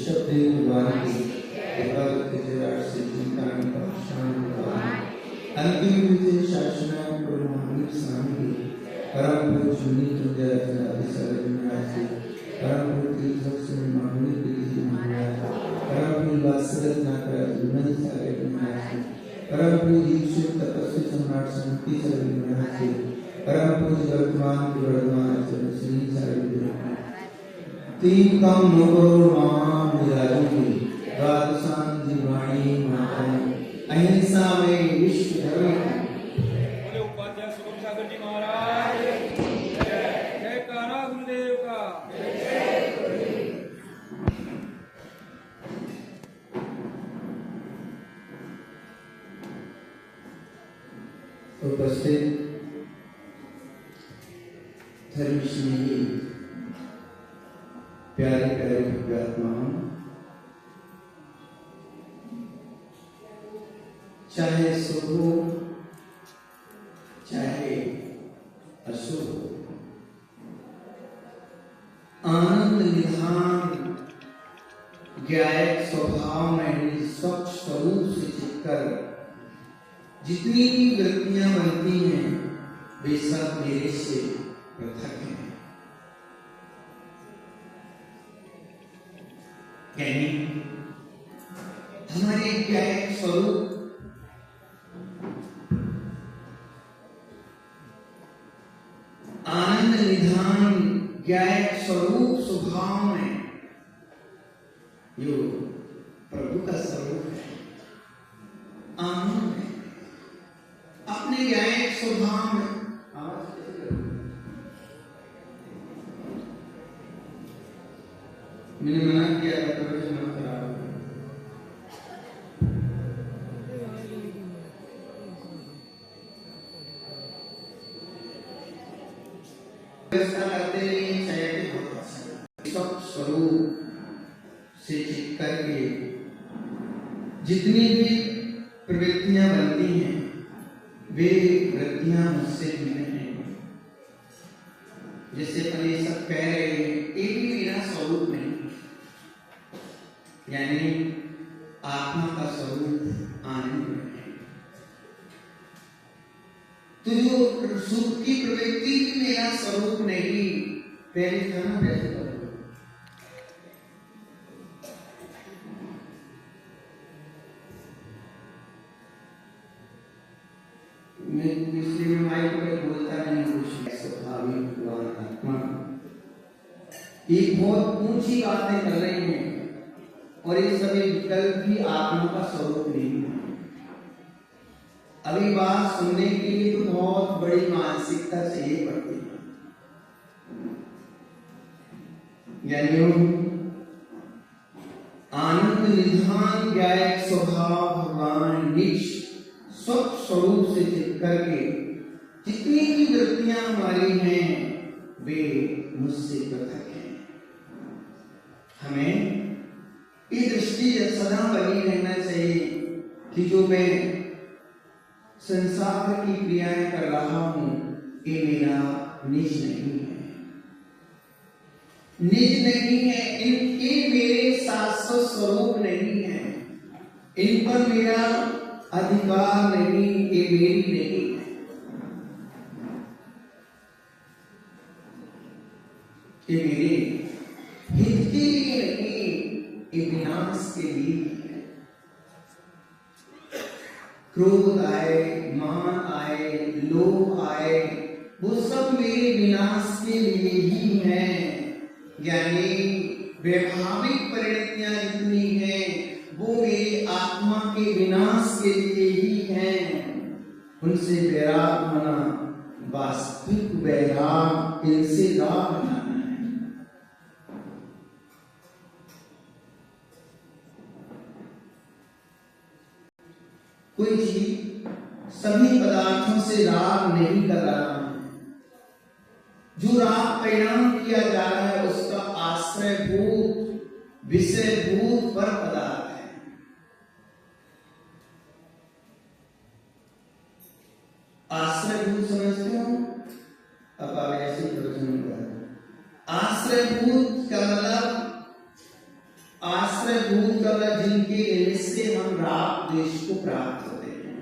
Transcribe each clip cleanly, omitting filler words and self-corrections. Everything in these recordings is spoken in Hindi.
शब्द भगवान की कृपा से चिंता अंतिम विजय शासन परमाणु स्वामी परम पूजनी तुझे रचना सर्वनाशी परम पूज्य सबसे महान तेरी महाराज परम पूज्य वासरत नाकर जुनन सागर विनाशी परम पूज्य ईश्वर तपस्वी सम्राट शांति सर्वनाशी परम पूज्य वर्तमान के वर्तमान श्री सागर तीन काम नोबल महान विराजोगी राजस्थान जीवाणी माता अहिंसा में विश्व धर्म बोले उपाध्याय शुभम सागर जी महाराज जय कारा गुरुदेव का उपस्थित धर्मस्नेही प्यारे प्यारे भक्तात्माओं, चाहे शुभ हो चाहे अशुभ हो, आनंद निधान ज्ञायक स्वभाव में स्वच्छ स्वरूप से चितकर जितनी भी वृत्तियां बनती हैं वे सब मेरे से पृथक हैं। यानी हमारे ज्ञायक स्वरूप आनंद निधान ज्ञायक स्वरूप स्वभाव में जो प्रभु का स्वरूप है, आनंद है। अपने ज्ञायक स्वभाव में मैंने मना किया मत खराब करते सब स्वरूप से चित करके जितनी भी प्रवृत्तियां बनती हैं वे वृत्तियां मुझसे भिन्न हैं। जैसे अपन ये सब कह रहे हैं एक भी मेरा स्वरूप नहीं, यानी आत्मा का स्वरूप आनंद है। तो जो सुख की प्रवृत्ति भी मेरा स्वरूप नहीं, पहले खाना कैसे करो? मैं इसलिए मैं माइक पर बोलता नहीं कुछ स्वाभाविक भगवान आत्मा एक बहुत ऊंची बातें कर रही हैं और ये सभी विकल्प भी आत्मा का स्वरूप नहीं है। अभी बात सुनने के लिए तो बहुत बड़ी मानसिकता चाहिए पड़ती है। यानी आनंद निधान ज्ञायक स्वभाव भगवान निज स्वच्छ स्वरूप से चित करके जितनी भी वृत्तियां हमारी हैं वे मुझसे पृथक हैं। हमें ये दृष्टि सदा बनी रहना चाहिए कि जो मैं संसार की क्रियाएं कर रहा हूं ये मेरा निज नहीं है, निज नहीं है। इनके मेरे शाश्वत स्वरूप नहीं है, इन पर मेरा अधिकार नहीं, ये मेरी नहीं है। ये मेरे हित के लिए नहीं, ये विनाश के लिए है। क्रोध आए, मान आए, लोभ आए, वो सब मेरे विनाश के लिए ही है। यानी वैभाविक परिणतियां जितनी हैं वो मेरे आत्मा के विनाश के लिए ही हैं। उनसे वैराग होना, वास्तविक वैराग, इनसे लाभ बनाना है। कोई जीव सभी पदार्थों से राग नहीं कर रहा है। जो राग परिणाम किया जा रहा है उसका आश्रयभूत विषयभूत पर पदार्थ है। आश्रयभूत समझते हो? अब आगे ऐसे प्रवचन होगा। आश्रयभूत का मतलब आश्रयभूत अगर जिनके निमित्त से हम राग देश को प्राप्त होते हैं।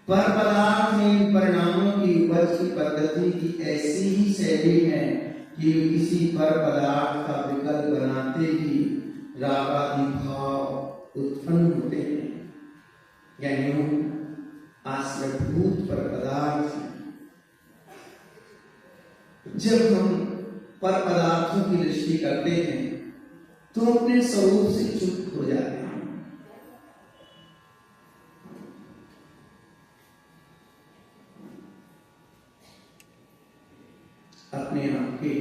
पर पदार्थ में परिणामों की उपज की पद्धति की ऐसी ही शैली है कि किसी पर पदार्थ का विकल्प बनाते ही रागादि भाव उत्पन्न होते हैं। यानी आश्रयभूत पर पदार्थ जब हम पर पदार्थों की दृष्टि करते हैं तो अपने स्वरूप से चुप हो जाते हैं। अपने आप के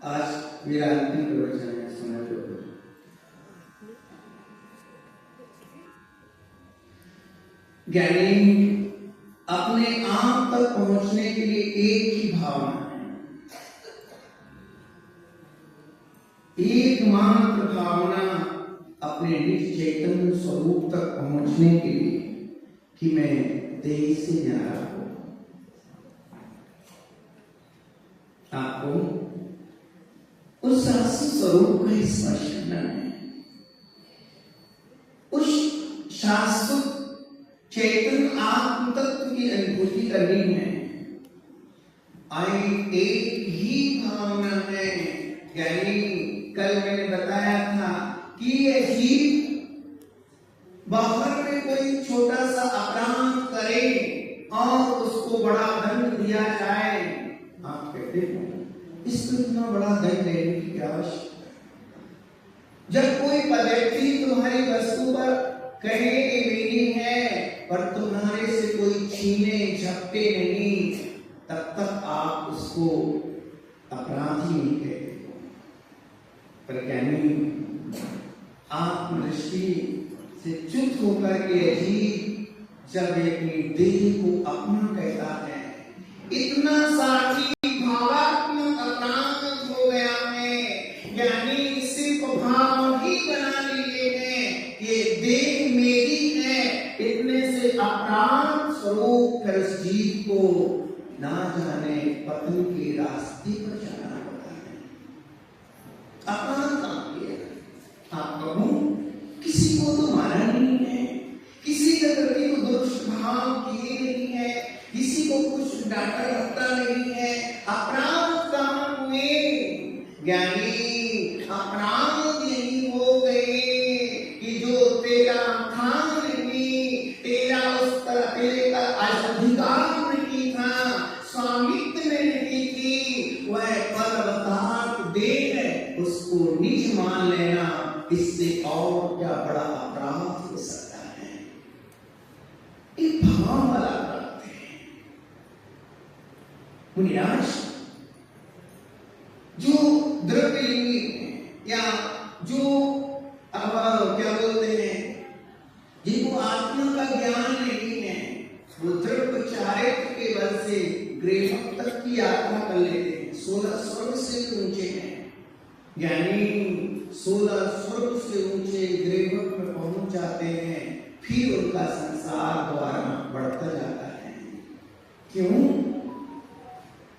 आज मेरा अंतिम प्रवचन है, सुना लो। ज्ञानी अपने आप तक पहुंचने के लिए एक ही भावना है, एकमात्र भावना अपने निज चैतन्य स्वरूप तक पहुंचने के लिए कि मैं देह से न्यारा हूं। आपको उस शाश्वत स्वरूप का स्पर्श करना है, उस शाश्वत चैतन्य आत्म तत्व की अनुभूति करनी है। आई एक ही भावना है। यानी कल मैंने बताया था कि ये जीव बाहर में कोई छोटा सा अपराध करे और उसको बड़ा दंड दिया जाए, आप कहते हो इसको इतना बड़ा दंड देने की क्या आवश्यकता है? जब कोई व्यक्ति तुम्हारी वस्तु पर कहे कि मेरी है पर तुम्हारे से कोई छीने झपटे नहीं, तब तक आप उसको अपराधी नहीं कहते। पर ज्ञानी आत्मदृष्टि से चुप होकर के जीव जब अपनी देह को अपना कहता है, इतना साथी भावात्मक अपराध हो गया है। ज्ञानी सिर्फ भाव ही बना लिए हैं, ये देह मेरी है, इतने से अपराध स्वरूप कर उस जीव को ना जाने पतन के रास्ते पर जाना पड़ता है। अपराध काम किया, आप कहूं किसी को तो मारा नहीं है, किसी के प्रति को दुष्भाव किए नहीं है, किसी को कुछ डांटा रखता नहीं है, अपराध कहां हुए? ज्ञानी अपराध यही हो गए कि जो तेरा था नहीं, तेरा उस तरह तेरे का अधिकार नहीं था, स्वामित्व में नहीं थी, वह पदार्थ देह उसको निज मान लेना, इससे और क्या बड़ा अपराध हो सकता है? एक भाव वाला अपराध है। मुनिराज जो द्रव्यलिंगी या जो क्या बोलते हैं, जिनको आत्मा का ज्ञान नहीं है, वो द्रव्य चारित्र के बल से ग्रेहक तक की यात्रा कर लेते हैं। 16 स्वर्ग से ऊंचे हैं ज्ञानी, 16 स्वर्ग से ऊंचे ग्रेहक में पहुंच जाते हैं, फिर उनका संसार द्वारा बढ़ता जाता है। क्यों?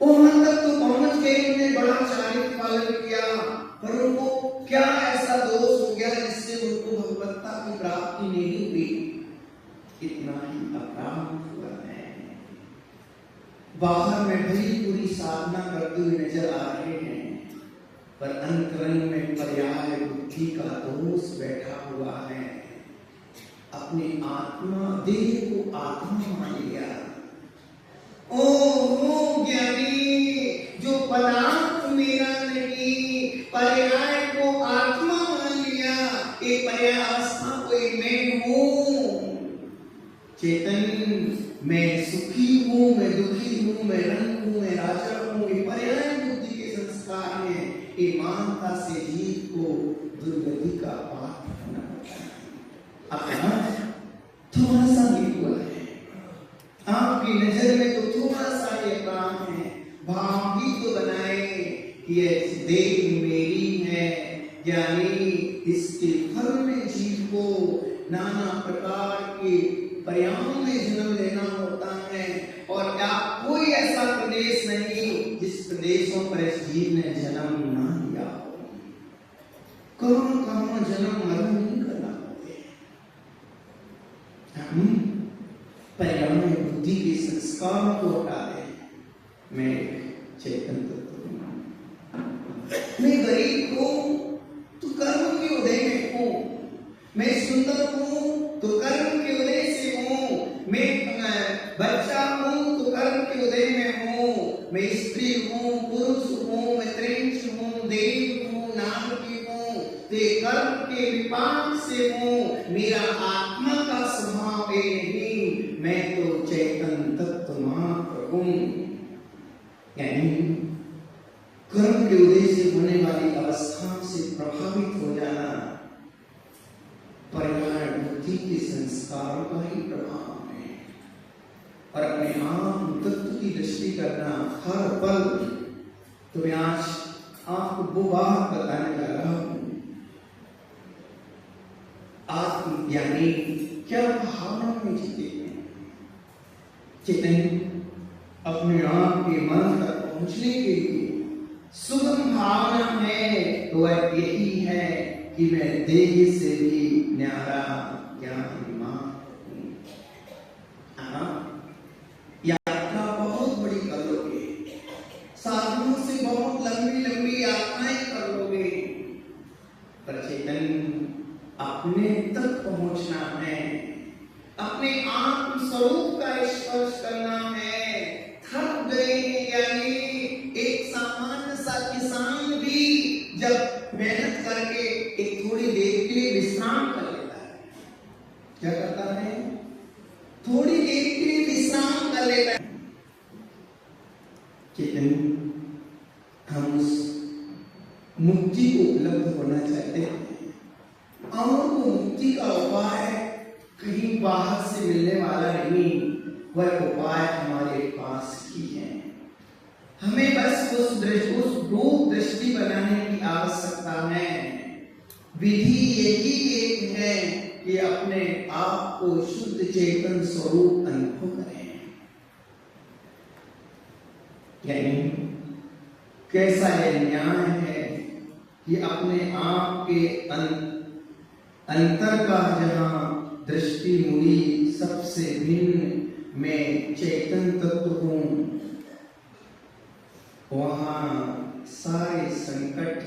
वहां तक तो पहुंच गए, उन्होंने बड़ा चारित्र पालन किया, पर उनको क्या ऐसा दोष हो गया जिससे उनको भगवत्ता की प्राप्ति नहीं हुई? इतना ही अपराध हुआ है। बाहर में भली पूरी साधना करते हुए नजर आ रहे हैं, पर अंतरंग में पर्याय बुद्धि का दोष बैठा हुआ है। अपनी आत्मा देह को आत्मा मान लिया। ओ ज्ञानी, जो पदार्थ मेरा नहीं, पर्याय को आत्मा मान लिया, ये पर्याय अवस्था कोई मैं हूं। चेतन मैं सुखी हूं, मैं दुखी हूं, मैं रंग हूं, मैं राजा हूं, ये पर्याय बुद्धि के संस्कार हैं। ये मानता से जीव को दुर्गति का पात्र होना पड़ता है। अपना थोड़ा सा भी हुआ है, आपकी नजर में तो थोड़ा सा ये काम है, भाव भी तो बनाए कि ये देह मेरी है। यानी इसके फल में जीव को नाना प्रकार के पर्यायों में जन्म लेना होता है, और क्या कोई ऐसा प्रदेश नहीं जिस प्रदेशों पर इस जीव ने जन्म ना लिया हो। हम परिणाम बुद्धि के संस्कारों को हटा दें। मैं चेतन तत्व हूं, मैं गरीब हूं तो कर्म के उदय में हूं, मैं सुंदर हूं तो कर्म के उदय से हूं, मैं बच्चा हूं तो कर्म के उदय में हूं, मैं स्त्री हूं, पुरुष हूं, मैं त्रिंश हूं, देव हूं, नारकी हूं, ते कर्म के विपाक से हूं, मेरा आत्मा का स्वभाव है नहीं, मैं तो चेतन तत्व मात्र हूं। यानी कर्म के उदय से होने वाली अवस्था से प्रभावित हो जाना परिवार बुद्धि के संस्कारों का ही प्रभाव है। और अपने आत्म तत्व की दृष्टि करना हर पल। तो मैं आज आपको वो बात बताने जा रहा हूं। आत्म यानी क्या भावना में जीते हैं। चेतन अपने आप के मन तक पहुंचने के लिए सुगम भावना है तो वह यही है कि मैं देह से भी न्यारा ज्ञान हूं। यात्रा बहुत बड़ी कर लोगे, साधनों से बहुत लंबी लंबी यात्राएं कर लोगे, पर चेतन अपने तक पहुंचना है, अपने आत्म स्वरूप का स्पर्श करना है। थक गए यानी एक सामान्य सा किसान भी जब मेहनत करके एक थोड़ी देर के लिए विश्राम कर लेता है, क्या करता है? थोड़ी देर के लिए विश्राम कर लेता है। चेतन हम उस मुक्ति को उपलब्ध होना चाहते हैं और वो मुक्ति का उपाय कहीं बाहर से मिलने वाला नहीं, वह उपाय हमारे पास ही है। हमें बस उस रूप दृष्टि बनाने की आवश्यकता है। विधि यही एक है कि अपने आप को शुद्ध चेतन स्वरूप अनुभव करें। यानी कैसा यह न्याय है कि अपने आप के अंतर का जहां दृष्टि मुड़ी सबसे भिन्न मैं चेतन तत्व हूं, वहां सारे संकट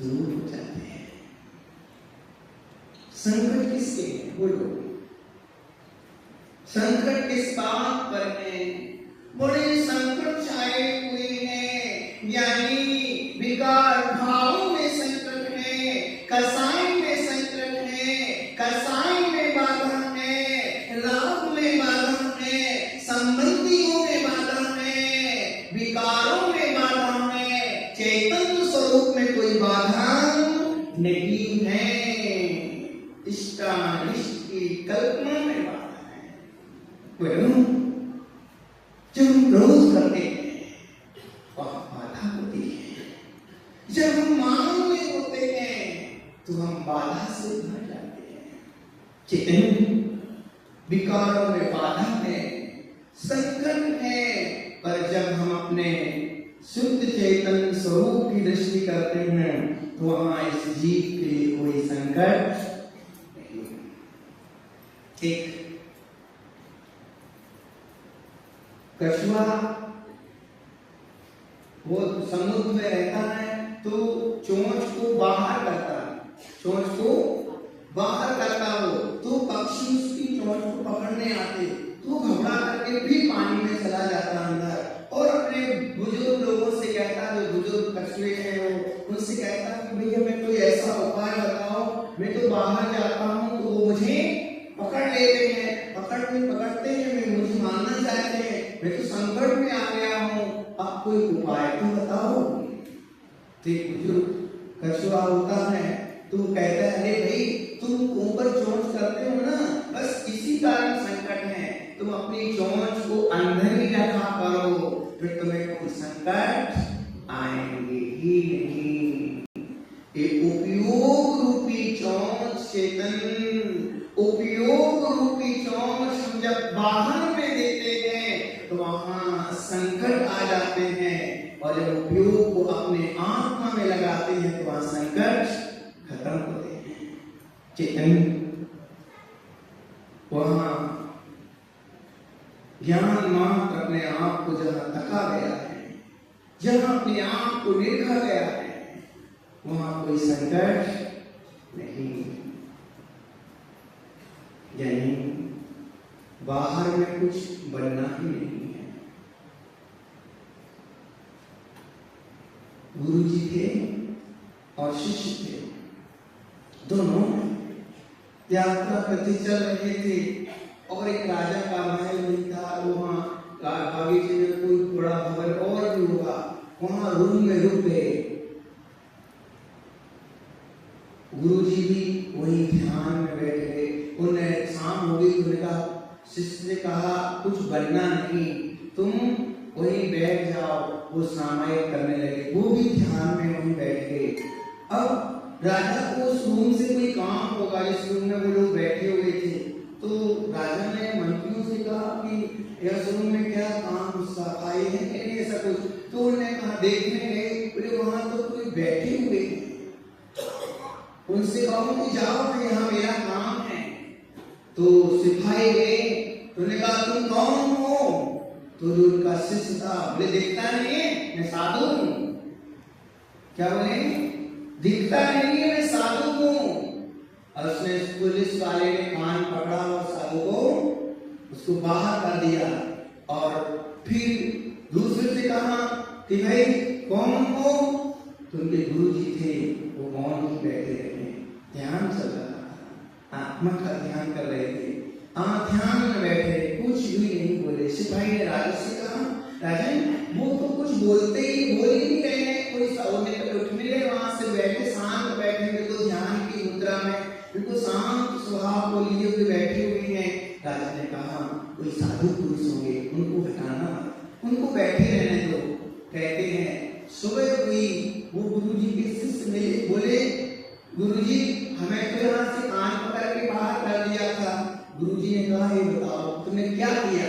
दूर हो जाते हैं। संकट किसके हैं? बोलो, संकट किस बात पर है? बड़े संकट छाए हुए हैं, यानी विकार भावों में संकट है, कसाई में संकट है, कसाई में बाधा है, लाभ में बाधा है, संबंधियों में बाधा है, विकारों में बाधा है, चेतन स्वरूप में कोई बाधा नहीं है। इष्टानिष्ट की कल्पना में बाधा है। क्यों? जब हम क्रोध करते हैं वह बाधा होती है, जब हम मान में होते हैं तो हम बाधा से भर जाते हैं। चेतन विकारों में बाधा है, संकट है, पर जब हम अपने शुद्ध चेतन स्वरूप की दृष्टि करते हैं तो वहां इस जीव के लिए कोई संकट नहीं। एक कछुआ वो समुद्र में रहता है तो चोंच को बाहर करता है, चोंच को बाहर करता हो तो पक्षी उसकी चोंच को पकड़ने आते तो घबरा करके भी पानी में चला जाता अंदर और अपने बुजुर्ग लोगों से कहता, जो बुजुर्ग कछुए हैं वो उनसे कहता कि भैया मैं कोई ऐसा उपाय बताओ, मैं तो बाहर जाता हूँ तो वो मुझे पकड़ लेते हैं, पकड़ते हैं, मैं मुझे मारना चाहते हैं, मैं तो संकट में आ गया हूँ, अब कोई उपाय तो बताओ। तो बुजुर्ग कछुआ होता है तो कहता है, अरे भाई तुम ऊपर चोंच करते हो ना, बस इसी कारण संकट है, तुम अपनी चोंच को अंदर ही रखा करो, फिर तुम्हें कोई संकट आएंगे ही नहीं। एक उपयोग रूपी चोंच चेतन, उपयोग रूपी चोंच हम जब बाहर में देते हैं तो वहां संकट आ जाते हैं, और जब उपयोग को अपने आत्मा में लगाते हैं तो वहां संकट खत्म होते हैं। चेतन वहां ज्ञान मात्र अपने आप को जहां तका गया है, जहां अपने आप को देखा गया है, वहां कोई संकट नहीं। यानी बाहर में कुछ बनना ही नहीं है। गुरु जी थे और शिष्य थे, दोनों यात्रा करते चल रहे थे और एक राजा का महल नहीं था, वहां बागीचे में कोई बड़ा भवन और भी हुआ, वहां रूम में रुक गए। गुरु जी भी वही ध्यान में बैठ गए। उन्हें शाम हो गई, उन्होंने कहा, शिष्य ने कहा कुछ बनना नहीं, तुम वहीं बैठ जाओ। वो सामायिक करने लगे, वो भी ध्यान में वहीं बैठ गए। अब राजा को उस रूम से कोई काम होगा, इस रूम में वो लोग बैठे हुए थे, तो राजा ने मंत्रियों से कहा कि इस रूम में क्या काम सफाई है, नहीं ऐसा कुछ। तो उन्होंने कहा, देखने गए, बोले वहां तो कोई बैठे हुए हैं, उनसे कहो कि जाओ कि यहाँ मेरा काम है। तो सिपाही गए, उन्होंने कहा तुम कौन हो? तो जो उनका शिष्य था, बोले दिखता नहीं है, मैं साधु हूं। क्या बोले? दिखता नहीं है, मैं साधु हूं। और उसने पुलिस वाले ने कान पकड़ा और साधु को उसको बाहर कर दिया। और फिर दूसरे से कहा कि भाई कौन हो? तो उनके गुरु जी थे, वो मौन ही बैठे रहे, ध्यान चल रहा था, आत्मा का ध्यान कर रहे थे। ध्यान में बैठे, कुछ भी नहीं बोले। सिपाही ने राजा से कहा, राजन वो तो कुछ बोलते ही बोल ही नहीं रहे हैं, कोई सौने पर उठ मिले, वहां से बैठे शांत बैठे, बिल्कुल ध्यान की मुद्रा में, बिल्कुल शांत स्वभाव को लिए हुए बैठे हुए हैं। राजा ने कहा कोई साधु पुरुष होंगे, उनको हटाना, उनको बैठे रहने दो। कहते हैं सुबह हुई, वो गुरु जी के शिष्य मिले, बोले गुरु जी हमें तो यहाँ से कान पकड़ के बाहर कर दिया था। गुरु जी ने कहा ये बताओ तुमने क्या किया?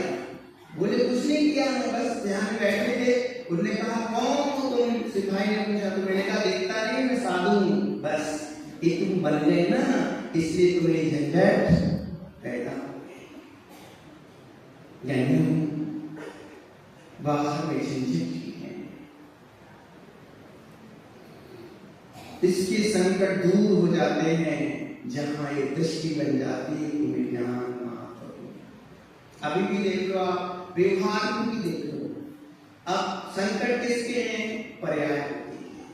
बोले कुछ नहीं किया, मैं बस ध्यान बैठे थे। उन्होंने कहा कौन हो तुम? सिपाही ने पूछा, तो मैंने कहा देखता नहीं, मैं साधु हूँ। बस ये तुम बन गए ना, इसलिए तुम्हें झंझट पैदा हो गई। यानी बाहर में झंझट ही है, इसके संकट दूर हो जाते हैं जहां ये दृष्टि बन जाती है कि विज्ञान मात्र। अभी भी देख लो आप, व्यवहार में भी देख लो, अब संकट किसके हैं? पर्याय होती है।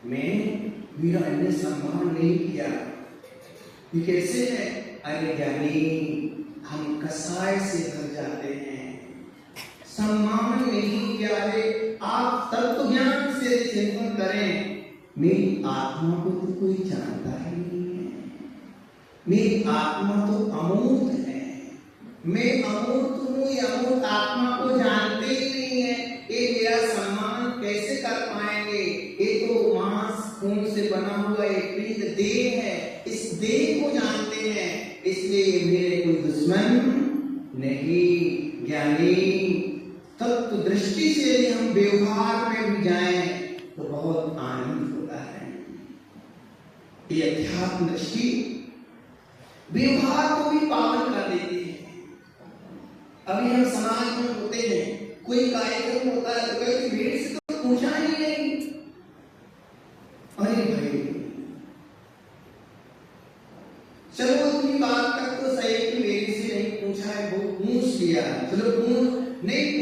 मैं मेरा अन्य सम्मान नहीं किया, ये कैसे है? अरे ज्ञानी हम कसाय से भर जाते हैं, सम्मान नहीं किया। अरे आप तत्व ज्ञान से चिंतन करें, मेरी आत्मा को तो कोई जानता ही नहीं है, मेरी आत्मा तो अमूर्त है, मैं अमूर्त हूँ, ये अमूर्त आत्मा को जानते ही नहीं है। ये मेरा सम्मान कैसे कर पाएंगे? ये तो मांस खून से बना हुआ एक प्रीत देह है, इस देह को जानते हैं, इसलिए मेरे कोई दुश्मन नहीं। ज्ञानी तत्व दृष्टि से यदि हम व्यवहार में भी जाएं तो बहुत आनंद होता है। ये अध्यात्म दृष्टि व्यवहार को भी पावन कर देती है। अभी हम समाज में होते हैं, कोई कार्यक्रम होता है तो कहते मेरे से तो पूछा ही नहीं। अरे भाई चलो इतनी बात तक तो सही कि मेरे से नहीं पूछा है, वो पूछ लिया, चलो पूछ नहीं